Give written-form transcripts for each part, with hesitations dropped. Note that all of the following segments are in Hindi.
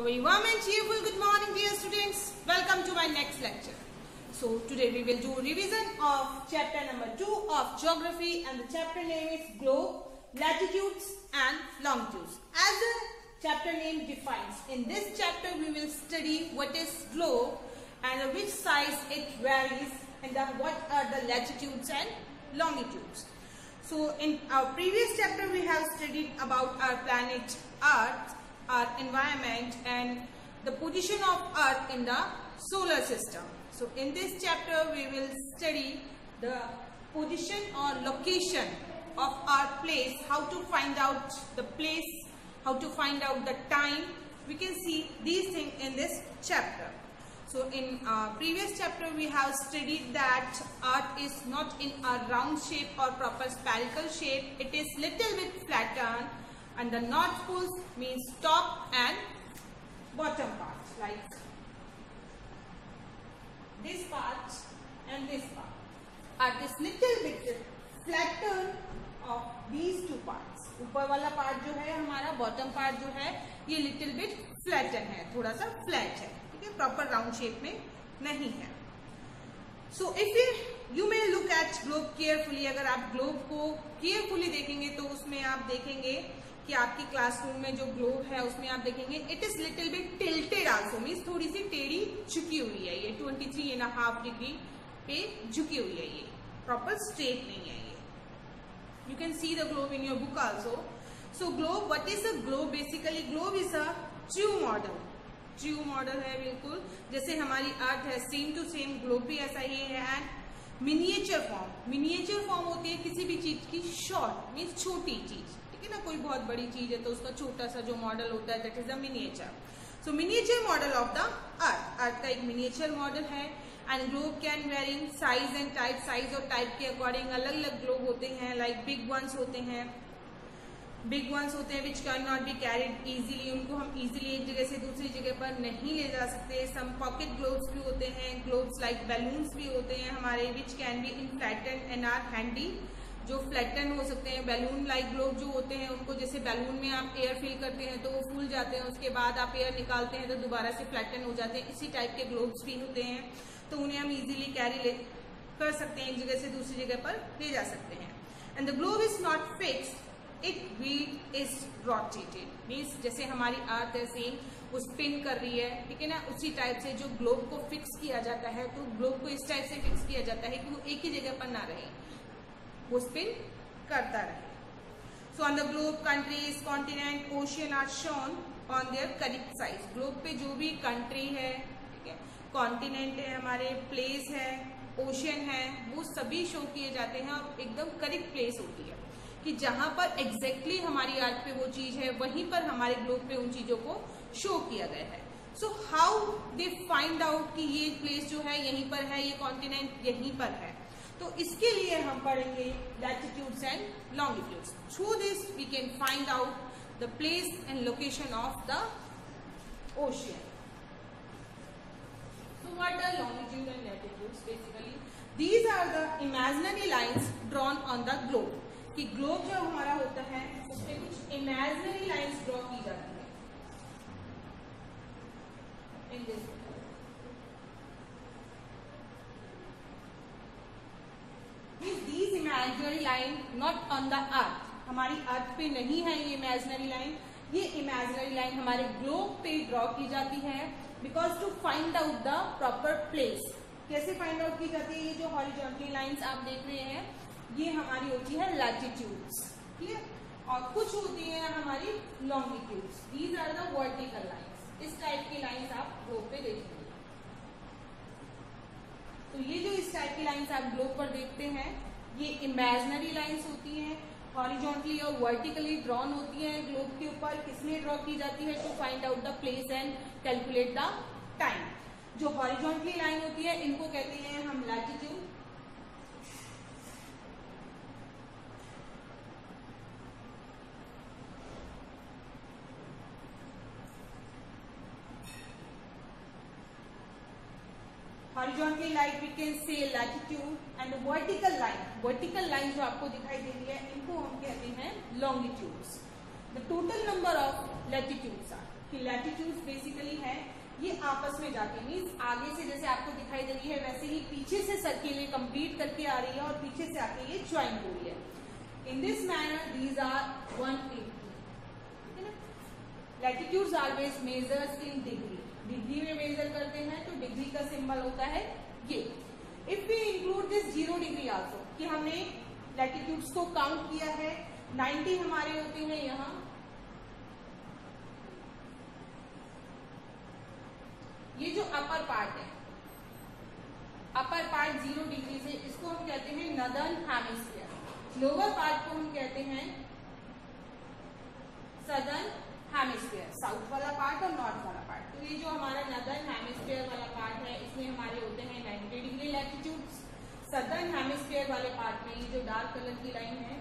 A very warm and cheerful good morning, dear students. Welcome to my next lecture. So today we will do revision of chapter number 2 of geography, and the chapter name is globe, latitudes and longitudes. As the chapter name defines, in this chapter we will study what is globe and which size it varies, and what are the latitudes and longitudes. So in our previous chapter we have studied about our planet Earth, our environment and the position of Earth in the solar system. So in this chapter we will study the position or location of our place, how to find out the place, how to find out the time. We can see these things in this chapter. So in previous chapter we have studied that Earth is not in a round shape or proper spherical shape. It is little bit flattened, and the north poles means top and bottom part, like this part and this part. Earth is little bit flattened of these two parts. ऊपर वाला part जो है हमारा, bottom part जो है ये little bit flattened है, थोड़ा सा flat है, ठीक है, proper round shape में नहीं है. So if you may look at globe carefully, अगर आप globe को carefully देखेंगे तो उसमें आप देखेंगे कि आपकी क्लासरूम में जो ग्लोब है उसमें आप देखेंगे it is little bit tilted also, means थोड़ी सी टेढ़ी झुकी हुई है. ये 23.5 डिग्री पे झुकी हुई है, ये प्रॉपर स्ट्रेट नहीं है. ये you can see the globe in your book also. So globe, what is a globe? Basically globe is a true model. True model है बिल्कुल, जैसे हमारी अर्थ है सेम टू सेम ग्लोब भी ऐसा ही है. And miniature form, miniature form होती है किसी भी चीज की शॉर्ट, मीन्स छोटी चीज, ना कोई बहुत बड़ी चीज है तो उसका छोटा सा जो मॉडल होता है that is a miniature. So miniature model of the earth, earth का एक मिनिएचर मॉडल है. And globe can vary size and type, size और टाइप के अकॉर्डिंग अलग अलग ग्लोब होते हैं. लाइक बिग वंस होते हैं, बिग वंस होते हैं which can not be carried easily, उनको हम इजीली एक जगह से दूसरी जगह पर नहीं ले जा सकते. सम पॉकेट ग्लोब्स भी होते हैं, ग्लोब्स लाइक बैलून्स भी होते हैं हमारे, which can be inflated and are handy, जो फ्लैटन हो सकते हैं. बैलून लाइक ग्लोब जो होते हैं उनको, जैसे बैलून में आप एयर फिल करते हैं तो वो फूल जाते हैं, उसके बाद आप एयर निकालते हैं तो दोबारा से फ्लैटन हो जाते हैं. इसी टाइप के ग्लोब्स भी होते हैं, तो उन्हें हम इजीली कैरी कर सकते हैं, एक जगह से दूसरी जगह पर ले जा सकते हैं. And the globe is not fix, it wheel is rotated, means जैसे हमारी अर्थ है सेम वो स्पिन कर रही है, ठीक है ना, उसी टाइप से जो ग्लोब को फिक्स किया जाता है, तो ग्लोब को इस टाइप से फिक्स किया जाता है कि वो एक ही जगह पर ना रहे, वो स्पिन करता रहे. So on the globe countries, continent, ocean are shown on their correct size. Globe पे जो भी कंट्री है, ठीक है, कॉन्टिनेंट है हमारे, प्लेस है, ओशियन है, वो सभी शो किए जाते हैं और एकदम करेक्ट प्लेस होती है कि जहां पर एग्जैक्टली हमारी अर्थ पे वो चीज है वहीं पर हमारे ग्लोब पे उन चीजों को शो किया गया है. So how they find out कि ये प्लेस जो है यहीं पर है, ये कॉन्टिनेंट यहीं पर है, तो इसके लिए हम पढ़ेंगे latitudes and longitudes. Through this we can find out the place and location of the ocean. So what are longitude and latitudes? Basically, these are the imaginary lines drawn on the globe. कि ग्लोब जो हमारा होता है उस पे कुछ इमेजिनरी लाइंस ड्रॉ की जाती है. In this these imaginary line not on the earth, हमारी अर्थ पे नहीं है ये इमेजिनरी लाइन. ये इमेजिनरी लाइन हमारे ग्लोब पे ड्रॉ की जाती है because to find out the proper place. कैसे फाइंड आउट की जाती है? ये जो हॉरिजॉन्टल लाइंस आप देख रहे हैं ये हमारी होती है लैटिट्यूड्स, क्लियर, और कुछ होती है हमारी longitudes. These are the vertical lines. इस टाइप की लाइंस आप ग्लोब पे देखेंगे. तो ये जो इस टाइप की लाइंस आप ग्लोब पर देखते हैं ये इमेजिनरी लाइंस होती हैं, हॉरिजॉन्टली और वर्टिकली ड्रॉन होती हैं ग्लोब के ऊपर. किसमें ड्रॉ की जाती है? To find out the place and calculate the time. जो हॉरिजॉन्टली लाइन होती है इनको कहते हैं हम latitude, horizontally line we can say latitude. And vertical line जो आपको दिखाई दे रही है इनको हम कहते हैं longitudes. The total number of latitudes are कि लैटिट्यूड्स बेसिकली है ये आपस में जाके मीन्स आगे से जैसे आपको दिखाई दे रही है वैसे ही पीछे से सर्किल ये कंप्लीट करके आ रही है और पीछे से आके ये ज्वाइन हो रही है। In this manner these are 180, ठीक है ना। Latitudes always measures in degree, degree में मेजर करते हैं तो डिग्री का सिंबल होता है ये। If we include this 0 degree also, कि हमने लैटिट्यूड्स को काउंट किया है, 90 हमारे होते हैं यहाँ, ये जो अपर पार्ट है, अपर पार्ट 0 डिग्री से, इसको हम कहते हैं नदर्न हेमिस्फीयर। लोअर पार्ट को हम कहते हैं सदर्न हेमिस्फीयर, साउथ वाला पार्ट और नॉर्थ वाला पार्ट। तो ये जो हमारा नदर्न हेमिस्फीयर वाला पार्ट है इसमें हमारे होते हैं 90 डिग्री लैटिट्यूड्स। सदर्न हेमिस्फीयर वाले पार्ट में ये जो डार्क कलर की लाइन है,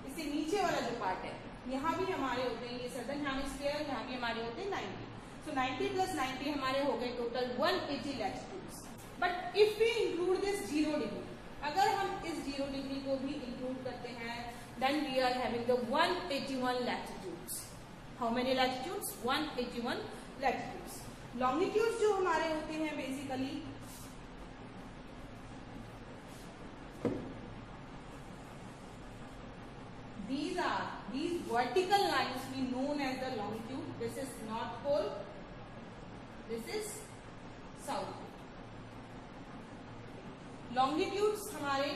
इससे नीचे वाला जो पार्ट है यहाँ भी हमारे होते हैं ये सदर्न हेमिस्फीयर, यहाँ भी हमारे होते हैं 90। So 90 plus 90 हमारे हो गए total 180 latitudes. But if we include this 0 degree, अगर हम इस 0 डिग्री को भी इंक्लूड करते हैं, then we are having the 181 latitudes. How many latitudes? 181 latitudes. Longitudes जो हमारे होते हैं basically these vertical lines we known as the longitude. This is North Pole. This is South Pole. Longitudes हमारे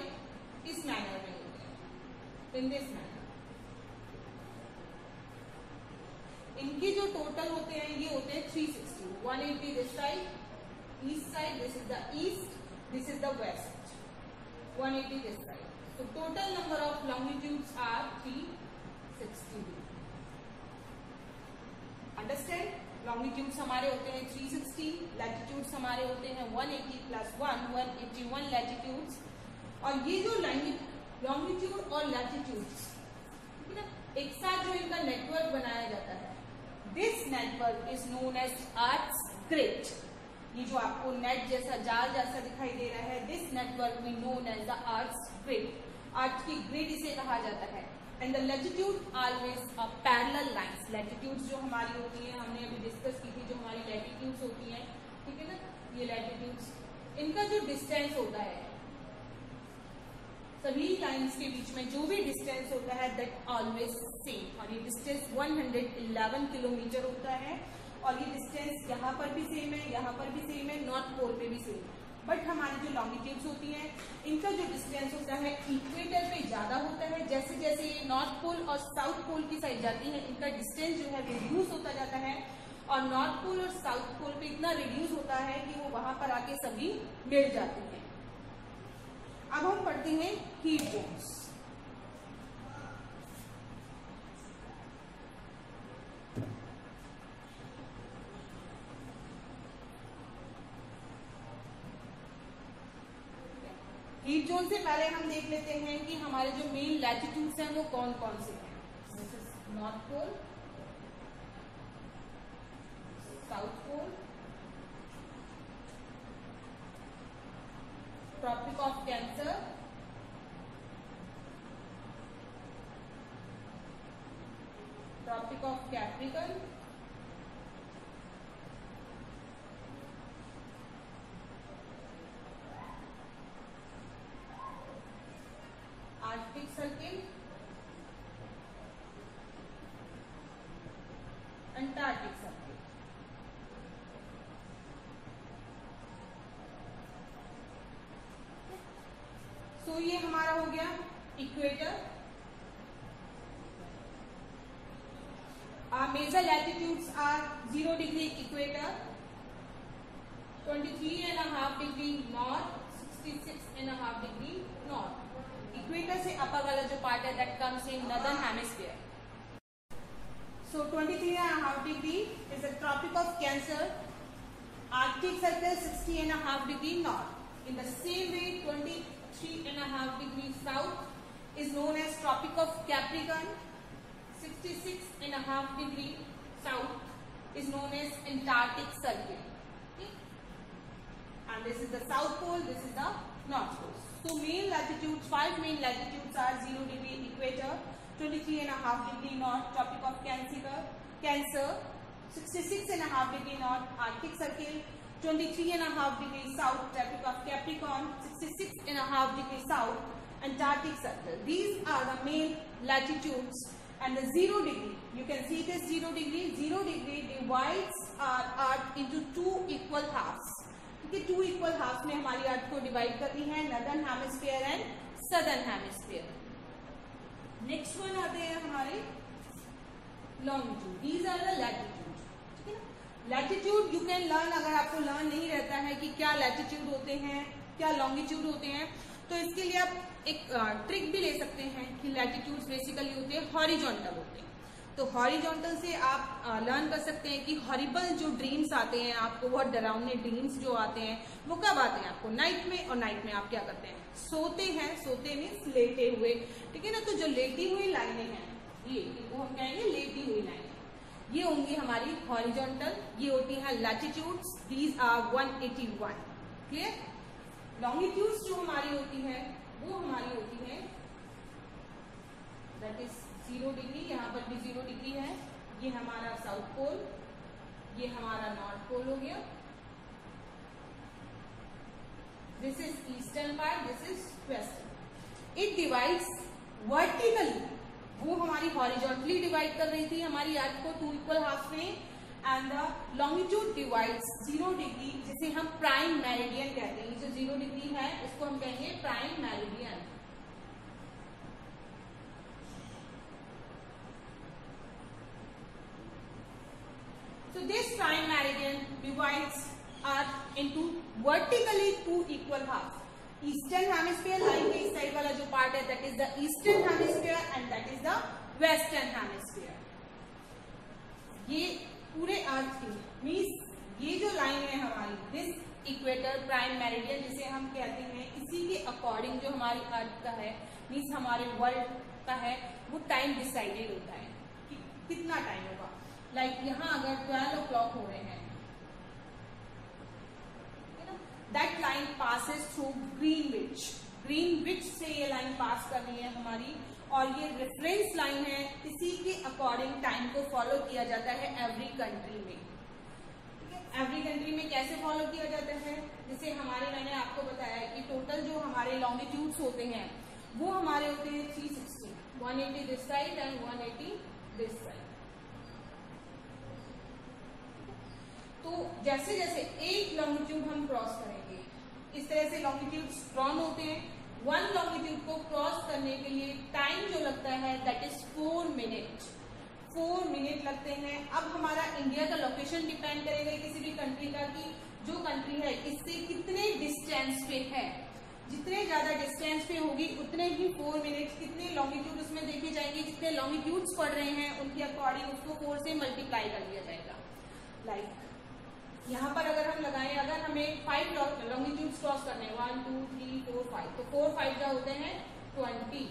इस मैनर में होते हैं, in this manner. इनके जो टोटल होते हैं ये होते हैं 360, 180 this side, east side, this is the east, this is the west, 180 this side. So total number of longitudes are 360. Understand? Longitudes हमारे होते हैं 360, latitudes हमारे होते हैं 180 plus 1, 181 latitudes. और ये जो longitude और latitudes, ठीक है ना, एक साथ जो इनका नेटवर्क बनाया जाता है, this network is known as Earth's grid. ये जो आपको नेट जैसा जाल जैसा दिखाई दे रहा है, this network we known as the earth's grid, earth की ग्रिड इसे कहा जाता है। And the latitude always a parallel lines, latitudes जो हमारी होती हैं हमने अभी डिस्कस की थी, जो हमारी लैटिट्यूड्स होती हैं, ठीक है ना, ये लैटिट्यूड्स, इनका जो डिस्टेंस होता है सभी लाइंस के बीच में जो भी डिस्टेंस होता है दैट ऑलवेज सेम, और ये डिस्टेंस 111 किलोमीटर होता है। और ये डिस्टेंस यहाँ पर भी सेम है, यहाँ पर भी सेम है, नॉर्थ पोल पे भी सेम है। बट हमारी जो लॉन्गिट्यूड्स होती हैं इनका जो डिस्टेंस होता है इक्वेटर पे ज्यादा होता है। जैसे जैसे ये नॉर्थ पोल और साउथ पोल की साइड जाती है इनका डिस्टेंस जो है रिड्यूस होता जाता है, और नॉर्थ पोल और साउथ पोल पे इतना रिड्यूस होता है कि वो वहां पर आके सभी मिल जाते हैं। अब हम पढ़ते हैं हीट जोन्स। हीट जोन से पहले हम देख लेते हैं कि हमारे जो मेन लैटिट्यूड्स हैं वो कौन कौन से हैं। North pole, south pole, tropic of cancer, tropic of capricorn, arctic circle, antarctic circle. So ये हमारा हो गया equator. Our major latitudes are 0 degree equator, 23.5 degree north, 66.5 degree north. Equator से अपर वाला जो पार्ट है that comes in northern hemisphere. So 23.5 degree is the tropic of cancer, arctic circle 60.5 degree north. In the same way 23.5 degree south is known as tropic of capricorn, 66.5 degree south is known as Antarctic Circle. Okay? And this is the South Pole, this is the North Pole. So main latitudes, 5 main latitudes are 0 degree equator, 23.5 degree north, Tropic of Cancer, Cancer, 66.5 degree north, Arctic Circle, 23.5 degree south, Tropic of Capricorn, 66.5 degree south, Antarctic Circle. These are the main latitudes. And the 0 degree, you can see this 0 degree. 0 degree divides our Earth into 2 equal halves. ठीक है, 2 equal halves में हमारी Earth को divide करनी है, Northern Hemisphere and Southern Hemisphere. Next one आते हैं हमारे longitude. These are the latitude. ठीक है ना? Latitude you can learn, अगर आपको learn नहीं रहता है कि क्या latitude होते हैं, क्या longitude होते हैं, तो इसके लिए आप एक ट्रिक भी ले सकते हैं कि लैटिट्यूड्स बेसिकली होते हैं हॉरिजॉन्टल होते हैं. तो हॉरिजॉन्टल से आप लर्न कर सकते हैं कि हॉरिबल जो ड्रीम्स आते हैं आपको, बहुत डरावने ड्रीम्स जो आते हैं वो कब आते हैं आपको, नाइट में. और नाइट में आप क्या करते हैं, सोते हैं. सोते मीन्स लेटे हुए. ठीक है ना. तो जो लेटी हुई लाइनें हैं ये, वो हम कहेंगे लेटी हुई लाइनें, ये होंगी हमारी हॉरिजॉन्टल. ये होती है latitudes. These are 181. Clear. Longitudes जो हमारी होती है वो हमारी होती है दैट इज 0 डिग्री. यहाँ पर भी 0 डिग्री है. ये हमारा साउथ पोल, ये हमारा नॉर्थ पोल हो गया. This is eastern part, this is western. It divides vertically. वो हमारी हॉरिजॉन्टली डिवाइड कर रही थी हमारी अर्थ को 2 इक्वल हाफ में. And the longitude divides 0 degree, जिसे हम प्राइम मेरिडियन कहते हैं. जो 0 डिग्री है इसको हम कहेंगे prime meridian. So this prime meridian divides Earth into vertically 2 equal halves. Eastern hemisphere line के इस साइड वाला जो पार्ट है that is the eastern hemisphere and that is the western hemisphere. ये पूरे अर्थ की मीन्स ये जो लाइन है हमारी, दिस इक्वेटर प्राइम मेरिडियन जिसे हम कहते हैं, इसी के अकॉर्डिंग जो हमारी अर्थ का है मीन्स हमारे वर्ल्ड का है, वो टाइम डिसाइडेड होता है कि कितना टाइम होगा. लाइक यहाँ अगर 12 o'clock हो रहे हैं, that line passes through Greenwich. Greenwich से ये लाइन पास कर रही है हमारी, और ये रेफरेंस लाइन है. इसी के अकॉर्डिंग टाइम को फॉलो किया जाता है एवरी कंट्री में. ठीक है. एवरी कंट्री में कैसे फॉलो किया जाता है, जैसे हमारे, मैंने आपको बताया कि टोटल जो हमारे लॉन्गिट्यूड्स होते हैं वो हमारे होते हैं 360. 180 this side and 180 this side. तो जैसे जैसे एक लॉन्गिट्यूड हम क्रॉस करेंगे, इस तरह से लॉन्गिट्यूड्स ड्रॉन होते हैं. 1 लॉन्गिट्यूड को क्रॉस करने के लिए टाइम जो लगता है दैट इज 4 मिनट. 4 मिनट लगते हैं. अब हमारा इंडिया का लोकेशन डिपेंड करेगा किसी भी कंट्री का, कि जो कंट्री है इससे कितने डिस्टेंस पे है. जितने ज्यादा डिस्टेंस पे होगी उतने ही 4 मिनट, कितने लॉन्गिट्यूड उसमें देखे जाएंगे, जितने लॉन्गिट्यूड्स पड़ रहे हैं उनके अकॉर्डिंग उसको 4 से मल्टीप्लाई कर दिया जाएगा. लाइक यहाँ पर अगर हम लगाएं, अगर हमें 5 लॉन्गिट्यूड्स क्रॉस करने हैं, 1 2 3 4 5, तो 4 5 क्या होते हैं 20.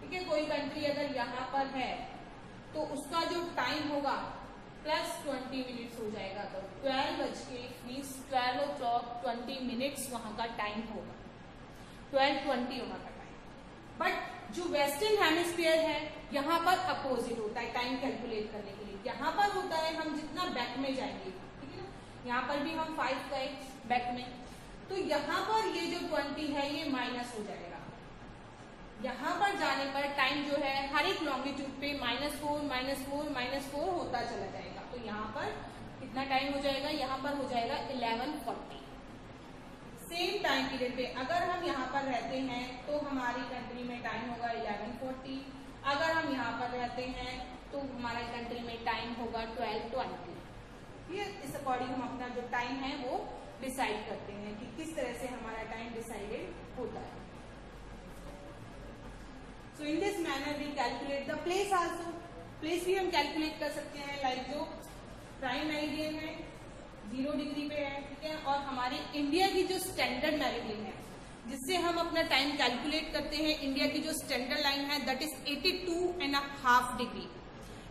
ठीक है. कोई कंट्री अगर यहाँ पर है तो उसका जो टाइम होगा प्लस 20 मिनट्स हो जाएगा. तो 12 बज के मीन्स 12 o'clock 20 मिनट्स वहां का टाइम होगा. 12:20 वहां का टाइम. बट जो वेस्टर्न हेमिस्फीयर है यहाँ पर अपोजिट होता है टाइम कैलकुलेट करने के लिए. यहाँ पर होता है हम जितना बैक में जाएंगे, ठीक है ना. यहाँ पर भी हम 5 गए बैक में, तो यहाँ पर ये जो 20 है ये माइनस हो जाएगा. यहाँ पर जाने पर टाइम जो है हर एक लॉन्गिट्यूड पे -4 -4 -4 होता चला जाएगा. तो यहाँ पर कितना टाइम हो जाएगा, यहाँ पर हो जाएगा 11:40. सेम टाइम पीरियड पे अगर हम यहाँ पर रहते हैं तो हमारी कंट्री में टाइम होगा 11:40. अगर हम यहाँ पर रहते हैं तो हमारे कंट्री में टाइम होगा 12:20. इस अकॉर्डिंग हम अपना जो टाइम है वो डिसाइड करते हैं कि किस तरह से हमारा टाइम डिसाइडेड होता है. So in this manner we calculate the place also. Place भी हम कैलकुलेट कर सकते हैं. लाइक जो प्राइम मेरिडियन है 0 डिग्री पे है, ठीक है. और हमारे इंडिया की जो स्टैंडर्ड मेरिडियन है जिससे हम अपना टाइम कैलकुलेट करते हैं, इंडिया की जो स्टैंडर्ड लाइन है that is 82.5 degree.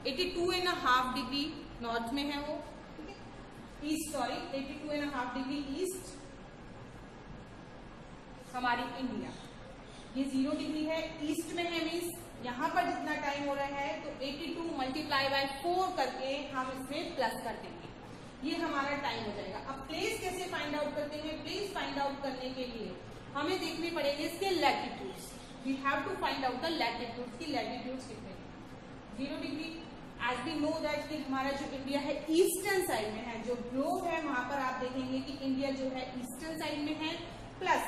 82.5 degree north में है वो, ठीक है. ईस्ट, सॉरी 82.5 डिग्री ईस्ट हमारी इंडिया. ये 0 डिग्री है, ईस्ट में है मीन्स यहाँ पर जितना टाइम हो रहा है तो 82 मल्टीप्लाई बाय 4 करके हम इसमें प्लस कर देंगे, ये हमारा टाइम हो जाएगा। अब प्लेस कैसे फाइंड आउट करते हैं? प्लेस फाइंड आउट करने के लिए हमें देखने पड़ेंगे इसके latitudes. We have to find out the latitudes की लैटिट्यूड्स कितने हैं। 0 degree, as we know that कि हमारा जो इंडिया है ईस्टर्न साइड में है, जो ग्लोब है वहां पर आप देखेंगे कि इंडिया जो है ईस्टर्न साइड में है, प्लस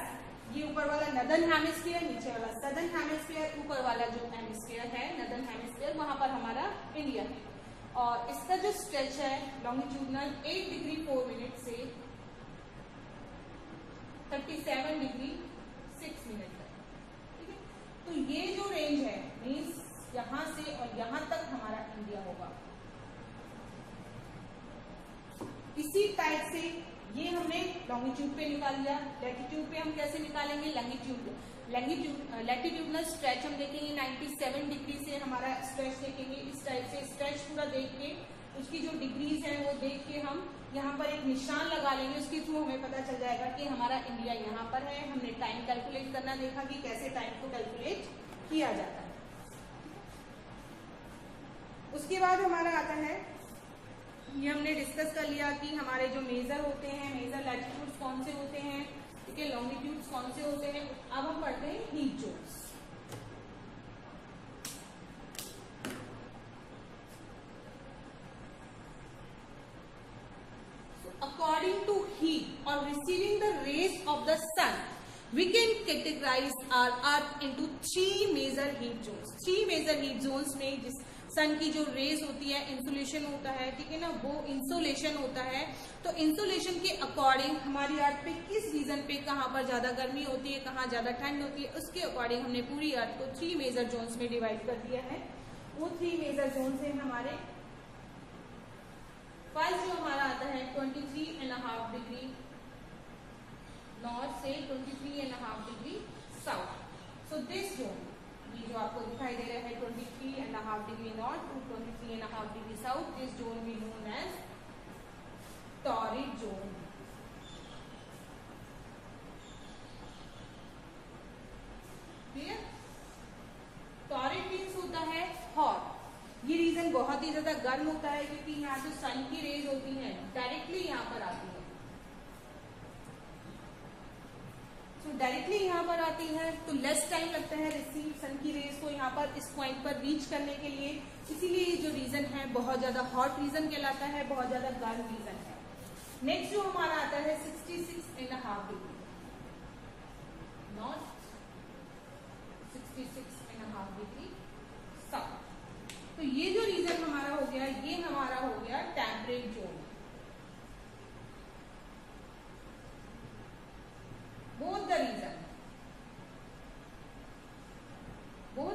ये ऊपर वाला नदर्न हेमिस्फीयर, नीचे वाला सदर्न हेमिस्फीयर, ऊपर वाला जो हेमिस्फीयर है नदर्न हेमिस्फीयर, वहां पर हमारा इंडिया है। और इसका जो स्ट्रेच है लॉन्गिट्यूडनल 8 डिग्री 4 मिनट से 37 डिग्री 6 मिनट तक, ठीक है। तो ये जो रेंज है मीन्स यहां से और यहां तक हमारा इंडिया होगा। इसी टाइप से ये हमने लॉन्गिट्यूड पे निकाल लिया। लैटिट्यूड पे हम कैसे निकालेंगे? लैटिट्यूडनल स्ट्रेच हम देखेंगे 97 डिग्री से हमारा स्ट्रेच देखेंगे। इस टाइप से स्ट्रेच पूरा देख के उसकी जो डिग्रीज है वो देख के हम यहाँ पर एक निशान लगा लेंगे, उसके थ्रू हमें पता चल जाएगा कि हमारा इंडिया यहाँ पर है। हमने टाइम कैलकुलेट करना देखा कि कैसे टाइम को कैलकुलेट किया जाता है। उसके बाद हमारा आता है, ये हमने डिस्कस कर लिया कि हमारे जो मेजर होते हैं, मेजर लैटिट्यूड्स कौन से होते हैं, ठीक है, लॉन्गिट्यूड्स कौन से होते हैं। अब हम पढ़ते हैं heat zones. According to heat or receiving the rays of the sun, we can categorize our earth into 3 major heat zones। 3 major heat zones में जिस सन की जो रेज होती है, इंसुलेशन होता है, ठीक है ना, वो इंसुलेशन होता है। तो इंसुलेशन के अकॉर्डिंग हमारी अर्थ पे किस रीजन पे कहाँ पर ज्यादा गर्मी होती है, कहाँ ज्यादा ठंड होती है, उसके अकॉर्डिंग हमने पूरी अर्थ को 3 मेजर जोन्स में डिवाइड कर दिया है। वो 3 मेजर जोन्स है हमारे। फर्स्ट जो हमारा आता है 23.5 डिग्री नॉर्थ से 23.5 degree south. So this zone, ये जो आपको दिखाई दे रहा है 23.5 degree north to 23.5 degree south, this zone we known as torrid zone. Clear? Torrid means होता है हॉट। ये रीजन बहुत ही ज्यादा गर्म होता है क्योंकि यहाँ जो सन की रेज होती है डायरेक्टली यहाँ पर आती है। तो डायरेक्टली यहाँ पर आती है तो लेस टाइम लगता है रिसीव सन की रेज को यहाँ पर इस पॉइंट पर रीच करने के लिए। इसीलिए ये जो रीजन है बहुत ज्यादा हॉट रीजन कहलाता है, बहुत ज्यादा गर्म रीजन है। नेक्स्ट जो हमारा आता है 66.5 डिग्री नॉर्थ, 66.5 डिग्री साउथ। तो ये जो रीजन हमारा हो गया, ये हमारा हो गया temperate zone. Both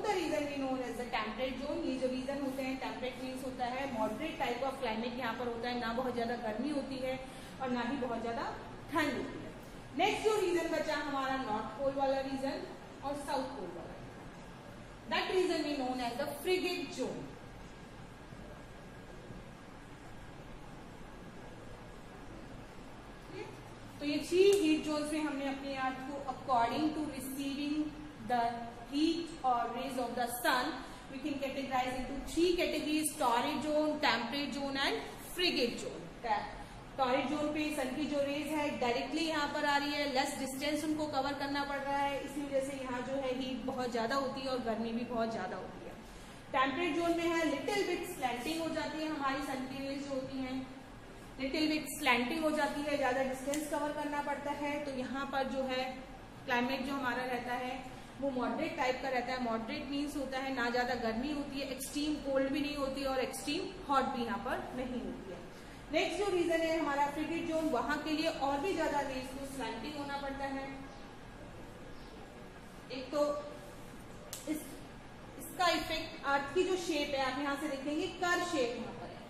the region we known as the temperate zone. ये जो रीजन होते हैं, टेम्परेट मीन्स होता है मॉडरेट टाइप ऑफ क्लाइमेट यहाँ पर होता है, ना बहुत ज्यादा गर्मी होती है और ना ही बहुत ज्यादा ठंड होती है। नेक्स्ट जो रीजन बचा हमारा नॉर्थ पोल वाला रीजन और साउथ पोल वाला, that region we known as the frigid zone. तो ये 3 हीट जोन्स में हमने अपने अर्थ को according to receiving the heat और rays of the sun we can categorise into 3 categories, torrid zone, temperate zone and frigid zone. Torrid zone पे सन की जो रेज है डायरेक्टली यहाँ पर आ रही है, लेस डिस्टेंस उनको कवर करना पड़ रहा है, इसी वजह से यहाँ जो है हीट बहुत ज्यादा होती है और गर्मी भी बहुत ज्यादा होती है। टेम्परेट जोन में है लिटिल बिट स्लैंटिंग हो जाती है, हमारी सन की रेज जो होती है लिटिल बिट स्लैंटिंग हो जाती है, ज्यादा डिस्टेंस कवर करना पड़ता है। तो यहाँ पर जो है क्लाइमेट जो हमारा रहता है वो मॉडरेट टाइप का रहता है। मॉडरेट मीन्स होता है ना ज्यादा गर्मी होती है, एक्सट्रीम कोल्ड भी नहीं होती है और एक्सट्रीम हॉट भी यहाँ पर नहीं होती है। नेक्स्ट जो रीजन है हमारा फ्रिगेट जोन, वहां के लिए और भी ज्यादा रेज को स्लैंटिंग होना पड़ता है। एक तो इसका इफेक्ट अर्थ की जो शेप है, आप यहाँ से देखेंगे कर्व शेप यहाँ पर है,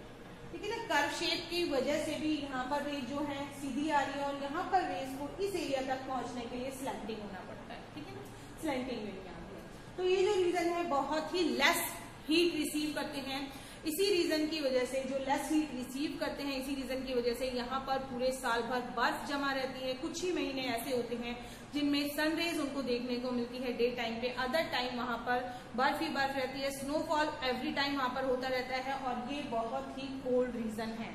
ठीक है ना। कर्व शेप की वजह से भी यहाँ पर रेज जो है सीधी आ रही है और यहाँ पर रेज को इस एरिया तक पहुंचने के लिए स्लैंटिंग होना पड़ता है, ठीक है ना, स्लैंटिंग में यहाँ पे। तो ये जो रीजन है बहुत ही लेस हीट रिसीव करते हैं। इसी रीजन की वजह से जो लेस हीट रिसीव करते हैं, इसी रीजन की वजह से यहाँ पर पूरे साल भर बर्फ जमा रहती है। कुछ ही महीने ऐसे होते हैं जिनमें सनरेज उनको देखने को मिलती है डे टाइम पे, अदर टाइम वहां पर बर्फ ही बर्फ रहती है। स्नोफॉल एवरी टाइम वहां पर होता रहता है और ये बहुत ही कोल्ड रीजन है।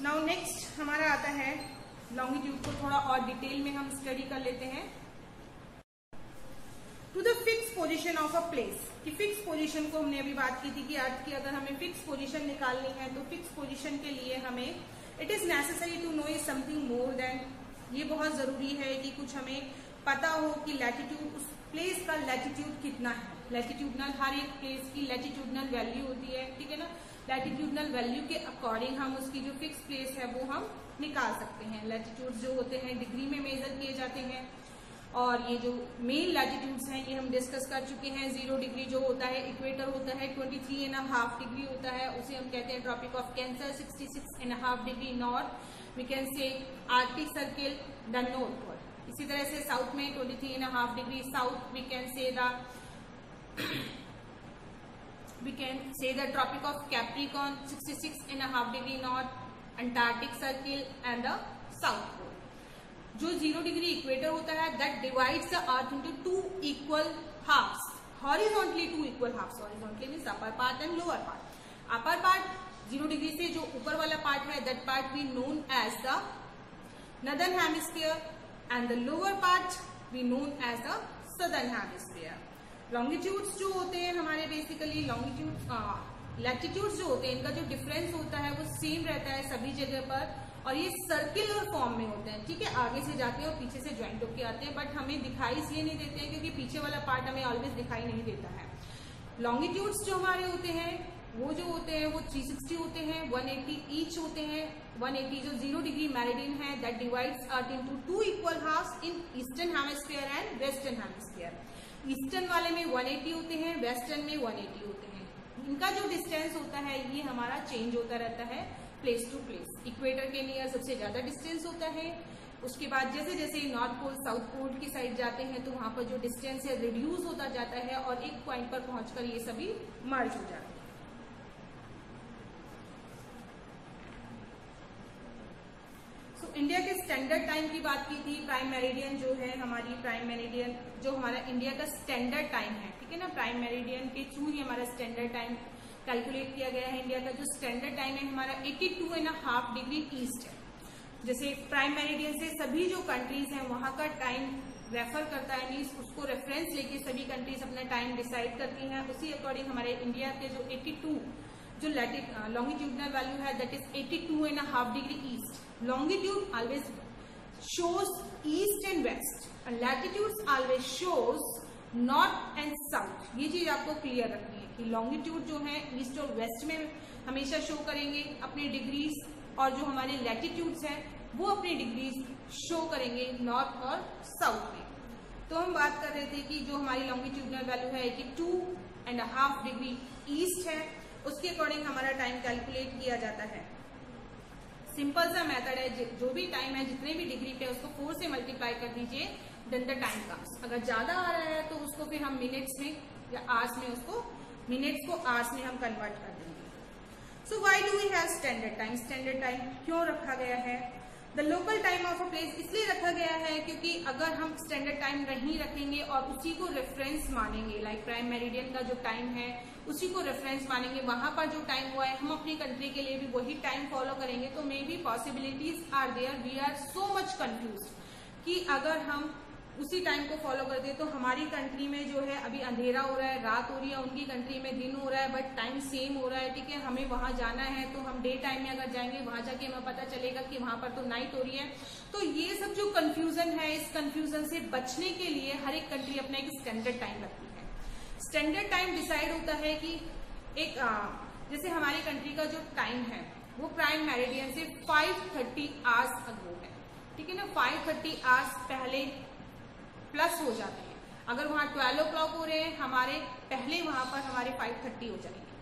नाउ नेक्स्ट हमारा आता है लॉन्गिट्यूड को थोड़ा और डिटेल में हम स्टडी कर लेते हैं। To the fix position of a place, कि फिक्स पोजीशन को हमने अभी बात की थी कि अर्थ की अगर हमें फिक्स पोजीशन निकालनी है तो फिक्स पोजीशन के लिए हमें it is necessary to know is something more than, ये बहुत जरूरी है कि कुछ हमें पता हो कि लैटिट्यूड, उस प्लेस का लैटिट्यूड कितना है। लैटिट्यूडनल, हर एक प्लेस की लैटिट्यूडनल वैल्यू होती है, ठीक है ना। लैटिट्यूडनल वैल्यू के अकॉर्डिंग हम उसकी जो फिक्स प्लेस है वो हम निकाल सकते हैं। लैटिट्यूड जो होते हैं डिग्री में मेजर किए जाते हैं और ये जो मेन लैटिट्यूड्स हैं ये हम डिस्कस कर चुके हैं। 0 डिग्री जो होता है इक्वेटर होता है, 23.5 डिग्री होता है, उसे हम कहते हैं tropic of cancer. 66.5 degree north, we can say arctic circle the north pole. इसी तरह से साउथ में 23.5 degree south, we can say the tropic of capricorn. 66.5 degree north, antarctic circle and the south pole. जो 0 डिग्री इक्वेटर होता है that divides the earth into 2 equal halves, horizontally 2 equal halves. Horizontally means upper part and lower part. Upper part 0 degree से जो ऊपर वाला पार्ट है that part we known as the northern hemisphere and the lower part we known as the southern hemisphere. Longitudes जो होते हैं हमारे बेसिकली लैटिट्यूड्स जो होते हैं इनका जो डिफरेंस होता है वो सेम रहता है सभी जगह पर और ये सर्कुलर फॉर्म में होते हैं, ठीक है। आगे से जाते हैं और पीछे से ज्वाइंट होके आते हैं, बट हमें दिखाई इसलिए नहीं देते हैं क्योंकि पीछे वाला पार्ट हमें ऑलवेज दिखाई नहीं देता है। लॉन्गिट्यूड्स जो हमारे होते हैं वो जो होते हैं वो 360 होते हैं, 180 ईच होते हैं। 180 जो 0 डिग्री मेरिडियन है that divides earth into 2 equal halves in eastern hemisphere and western hemisphere. Eastern वाले में 180 होते हैं, वेस्टर्न में 180 होते हैं। इनका जो डिस्टेंस होता है ये हमारा चेंज होता रहता है प्लेस टू प्लेस। इक्वेटर के नियर सबसे ज्यादा डिस्टेंस होता है, उसके बाद जैसे जैसे नॉर्थ पोल साउथ पोल की साइड जाते हैं तो वहां पर जो डिस्टेंस है रिड्यूस होता जाता है और एक पॉइंट पर पहुंचकर ये सभी मर्ज हो जाते हैं। इंडिया के स्टैंडर्ड टाइम की बात की थी। प्राइम मेरिडियन जो है हमारी, प्राइम मेरिडियन जो हमारा इंडिया का स्टैंडर्ड टाइम है, ठीक है ना। प्राइम मेरिडियन के थ्रू ही हमारा स्टैंडर्ड टाइम कैलकुलेट किया गया है। इंडिया का जो स्टैंडर्ड टाइम है हमारा 82.5 डिग्री ईस्ट है। जैसे प्राइम मेरिडियन से सभी जो कंट्रीज हैं वहां का टाइम रेफर करता है, मीन्स उसको रेफरेंस लेके सभी कंट्रीज अपना टाइम डिसाइड करती हैं। उसी अकॉर्डिंग हमारे इंडिया के जो 82 जो लॉन्गिट्यूडनल वैल्यू है that is 82.5 degree east. Longitude always shows east and west and latitudes always shows north and south. ये चीज आपको क्लियर रखनी है कि लॉन्गिट्यूड जो है ईस्ट और वेस्ट में हमेशा शो करेंगे अपने डिग्रीज और जो हमारे लैटिट्यूड्स हैं वो अपनी डिग्रीज शो करेंगे नॉर्थ और साउथ में। तो हम बात कर रहे थे कि जो हमारी लॉन्गिट्यूडनल वैल्यू है 82.5 डिग्री ईस्ट है, उसके अकॉर्डिंग हमारा टाइम कैलकुलेट किया जाता है। सिंपल सा मेथड है, जो भी टाइम है जितने भी डिग्री पे उसको 4 से मल्टीप्लाई कर दीजिए, देन द टाइम कम्स। अगर ज्यादा आ रहा है तो उसको फिर हम मिनट्स में या आवर्स में, उसको मिनट्स को आवर्स में हम कन्वर्ट कर देंगे। So why do we have standard time? Standard time क्यों रखा गया है? The local time of a place इसलिए रखा गया है क्योंकि अगर हम स्टैंडर्ड टाइम नहीं रखेंगे और उसी को रेफरेंस मानेंगे, लाइक प्राइम मेरिडियन का जो टाइम है उसी को रेफरेंस मानेंगे, वहां पर जो टाइम हुआ है हम अपनी कंट्री के लिए भी वही टाइम फॉलो करेंगे, तो maybe possibilities are there we are so much confused कि अगर हम उसी टाइम को फॉलो कर दे तो हमारी कंट्री में जो है अभी अंधेरा हो रहा है, रात हो रही है, उनकी कंट्री में दिन हो रहा है, बट टाइम सेम हो रहा है, ठीक है। हमें वहां जाना है तो हम डे टाइम में अगर जाएंगे वहां जाके हमें पता चलेगा कि वहां पर तो नाइट हो रही है। तो ये सब जो कंफ्यूजन है, इस कंफ्यूजन से बचने के लिए हर एक कंट्री अपना एक स्टैंडर्ड टाइम रखती है। स्टैंडर्ड टाइम डिसाइड होता है कि एक जैसे हमारी कंट्री का जो टाइम है वो प्राइम मेरिडियन से 5:30 आवर्स अगो है, ठीक है ना। 5:30 आवर्स पहले प्लस हो जाते हैं। अगर वहां 12 o'clock हो रहे हैं हमारे पहले वहां पर हमारे 5:30 हो जाएंगे।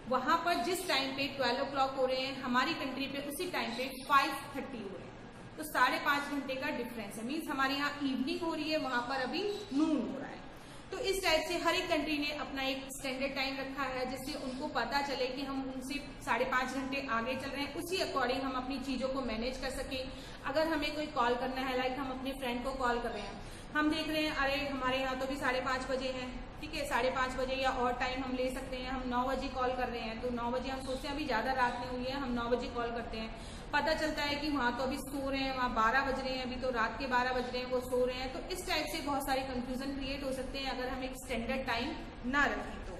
वहां पर जिस टाइम पे 12 o'clock हो रहे हैं हमारी कंट्री पे उसी टाइम पे 5:30 हो रहे हैं, तो 5.5 घंटे का डिफरेंस है। मीन्स हमारे यहाँ इवनिंग हो रही है, वहां पर अभी नून हो रहा है। तो इस टाइप से हर एक कंट्री ने अपना एक स्टैंडर्ड टाइम रखा है, जिससे उनको पता चले कि हम उनसे 5.5 घंटे आगे चल रहे हैं, उसी अकॉर्डिंग हम अपनी चीजों को मैनेज कर सके। अगर हमें कोई कॉल करना है, लाइक हम अपने फ्रेंड को कॉल कर रहे हैं, हम देख रहे हैं अरे हमारे यहाँ तो भी 5:30 बजे है, ठीक है, 5:30 बजे या और टाइम हम ले सकते हैं। हम 9 बजे कॉल कर रहे हैं, तो 9 बजे हम सोचते हैं अभी ज्यादा रात नहीं हुई है, हम 9 बजे कॉल करते हैं, पता चलता है कि वहां तो अभी सो रहे हैं, वहां 12 बज रहे हैं, अभी तो रात के 12 बज रहे हैं, वो सो रहे हैं। तो इस टाइप से बहुत सारे कंफ्यूजन क्रिएट हो सकते हैं अगर हम एक स्टैंडर्ड टाइम ना रखें तो।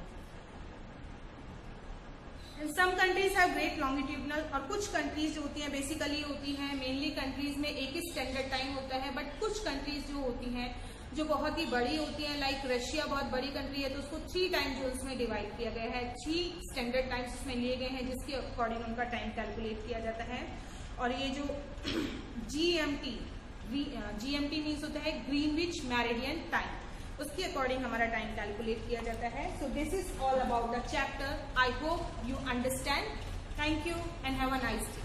Some countries have great longitudinal, और कुछ कंट्रीज जो होती हैं बेसिकली होती हैं मेनली कंट्रीज में एक ही स्टैंडर्ड टाइम होता है, बट कुछ कंट्रीज जो होती हैं जो बहुत ही बड़ी होती है, लाइक रशिया बहुत बड़ी कंट्री है, तो उसको 3 टाइम जोन्स में डिवाइड किया गया है, 3 स्टैंडर्ड टाइम्स उसमें लिए गए हैं, जिसके अकॉर्डिंग उनका टाइम कैलकुलेट किया जाता है। और ये जो जीएमटी मीन्स होता है ग्रीनविच मेरिडियन टाइम, उसके अकॉर्डिंग हमारा टाइम कैलकुलेट किया जाता है। So this is all about the chapter. I hope you understand. Thank you and have a nice day.